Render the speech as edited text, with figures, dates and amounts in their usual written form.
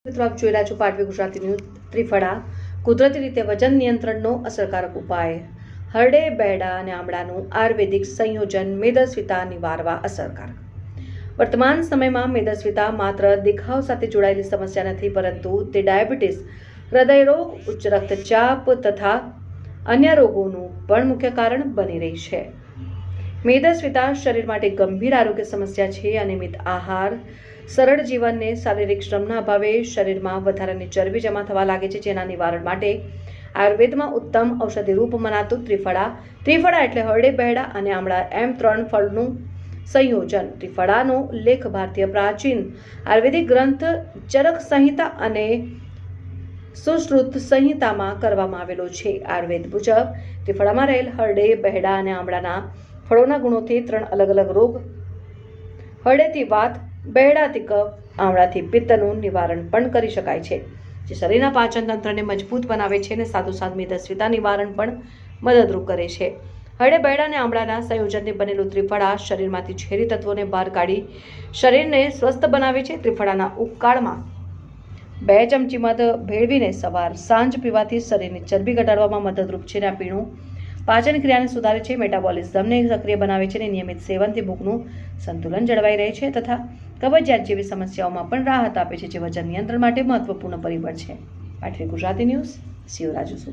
મિત્રો આપ જોઈ રહ્યા છો પાટવી ગુજરાતી ન્યૂઝ. ત્રિફળા કુદરતી રીતે વજન નિયંત્રણનો અસરકારક ઉપાય. હરડે, બેડા અને આમળાનું આયુર્વેદિક સંયોજન મેદસ્વીતા નિવારવા અસરકારક. વર્તમાન સમયમાં મેદસ્વીતા માત્ર દેખાવ સાથે જોડાયેલી સમસ્યા નથી, પરંતુ તે ડાયાબિટીસ, હૃદયરોગ, ઉચ્ચ રક્તચાપ તથા અન્ય રોગોનું પણ મુખ્ય કારણ બની રહી છે. મેદસ્વીતા શરીર માટે ગંભીર આરોગ્ય સમસ્યા છે. અનિયમિત આહાર, સરળ જીવનને શારીરિક શ્રમના અભાવે શરીરમાં વધારાની ચરબી જમા થવા લાગે છે, જેના નિવારણ માટે આયુર્વેદમાં ઉત્તમ ઔષધિ રૂપ મનાતું ત્રિફળા એટલે હરડે, બેડા અને આમળા એમ 3 ફળનું સંયોજન. ત્રિફળાનો ઉલ્લેખ ભારતીય પ્રાચીન આયુર્વેદિક ગ્રંથ ચરક સંહિતા અને સુશ્રુત સંહિતામાં કરવામાં આવેલો છે. આયુર્વેદ મુજબ ત્રિફળામાં રહેલ હરડે, બેડા અને આમળાના ફળોના ગુણોથી 3 અલગ અલગ રોગ, હરડેથી વાત, બેડાથી કફ, આમળાથી પિત્તનું નિવારણ પણ કરી શકાય છે, જે શરીરના પાચન તંત્રને મજબૂત બનાવે છે અને સાથોસાથ મેદસ્વીતા નિવારણ પણ મદદરૂપ કરે છે. હરડે, બેડા અને આમળાના સંયોજનથી બનેલું ત્રિફળા શરીરમાંથી ઝેરી તત્વોને બહાર કાઢી શરીરને સ્વસ્થ બનાવે છે. ત્રિફળાના ઉકાળમાં 2 ચમચી મધ ભેળવીને સવાર સાંજ પીવાથી શરીરની ચરબી ઘટાડવામાં મદદરૂપ છે. આ પીણું પાચન ક્રિયાને સુધારે છે, મેટાબોલિઝમને સક્રિય બનાવે છે અને નિયમિત સેવનથી ભૂખનું સંતુલન જળવાઈ રહે છે તથા કબજિયાત જેવી સમસ્યાઓમાં પણ રાહત આપે છે, જે વજન નિયંત્રણ માટે મહત્વપૂર્ણ પરિબળ છે. પાટવી ગુજરાતી ન્યૂઝ, સિયો રાજુ.